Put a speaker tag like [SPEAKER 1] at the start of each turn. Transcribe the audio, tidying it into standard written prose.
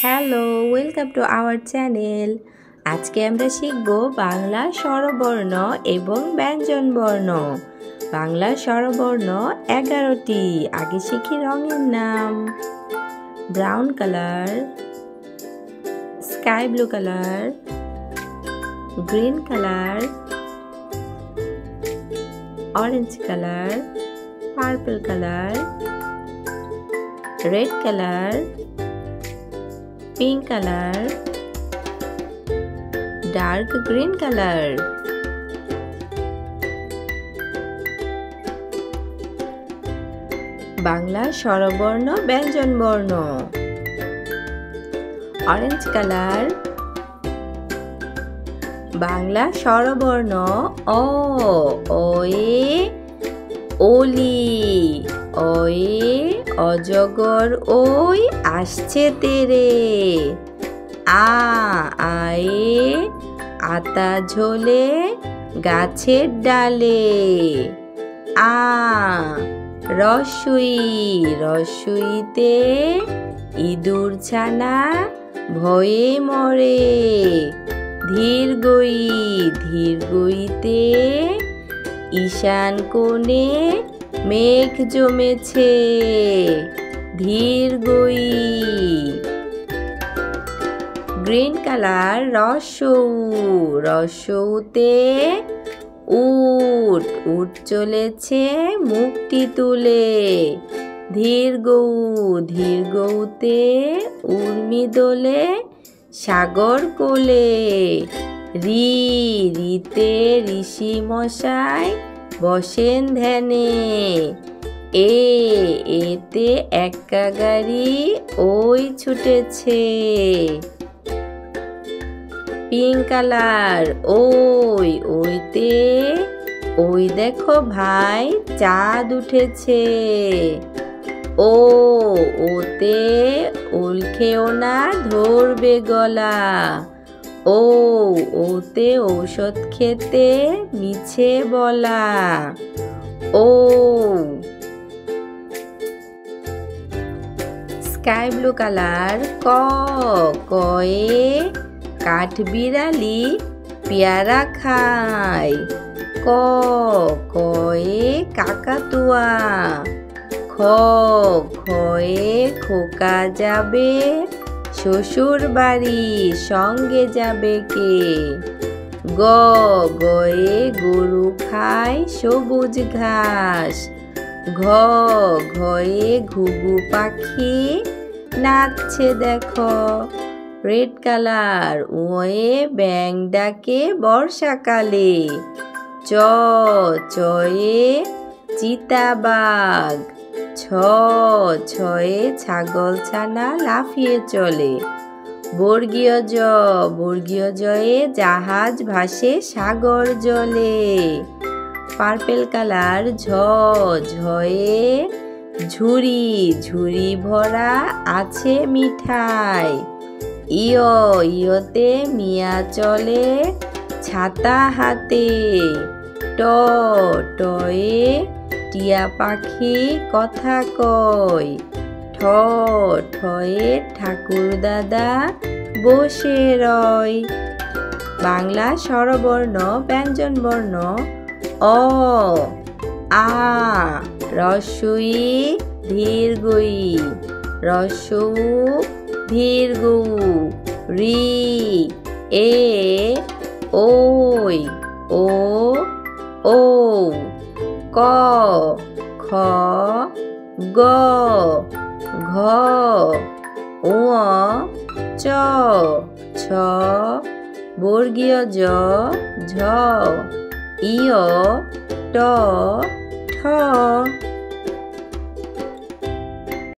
[SPEAKER 1] Hello, welcome to our channel. আজকে আমরা শিখব বাংলা স্বরবর্ণ এবং ব্যঞ্জনবর্ণ। বাংলা স্বরবর্ণ 11টি। আগে শিখি রঙের নাম। Brown colour, sky blue colour, green colour, orange colour, purple colour, red colour, pink colour, dark green colour. Bangla স্বরবর্ণ ব্যঞ্জনবর্ণ। Orange colour. বাংলা স্বরবর্ণ অ, ওয়ে, ওলি, ওয়ে, অজগর ওই আসছে তেরে। আয়ে, আতা ঝোলে গাছের ডালে। রসুই, রসুইতে ইঁদুর ছানা ভয়ে মরে। ধীরগই, ধীরগইতে ঈশান কোণে মেঘ জমেছে। ধীরগই। গ্রিন কালার রসৌ, রসৌতে উট, উট চলেছে মুখটি তুলে। ধীরগৌ, ধীরগৌতে উর্মি দোলে সাগর কোলে। রিতে ঋষি মশাই বসেন ধ্যানে। এতে একা গাড়ি ওই ছুটেছে। পিঙ্ক কালার ওই, ওইতে ওই দেখো ভাই চাঁদ উঠেছে। ওতে ওল খেও না ধরবে গলা। ওতে ঔষধ খেতে মিছে বলা। স্কাই ব্লু কালার কয়ে কাঠবিড়ালি পেয়ারা খায়। কয়ে কাকাতুয়া। খয়ে খোকা যাবে শ্বশুর বাড়ি, সঙ্গে যাবে কে। গয়ে গরু খায় সবুজ ঘাস। ঘয়ে ঘুঘু পাখি নাচছে দেখো। রেড কালার ওয়ে ব্যাং ডাকে বর্ষাকালে। চয়ে চিতাবাঘ। ছয়ে ছাগল ছানা লাফিয়ে চলে। বর্গীয় জয়ে জাহাজ ভাসে সাগর জলে। পার্পেল কালার ঝয়ে ঝুড়ি, ঝুড়ি ভরা আছে মিঠাই। ইয়তে মিয়া চলে ছাতা হাতে। টয়ে টিয়া পাখি কথা কয়। ঠয়ে ঠাকুর দাদা বসে রয়। বাংলা স্বরবর্ণ ব্যঞ্জনবর্ণ অ, রসুই, ধীরগই, রসৌ, ধীরগৌ। ওই, ও, ক, খ, গ, ঘ, চ, ছ, বর্গীয় ঝ, ট, ঠ।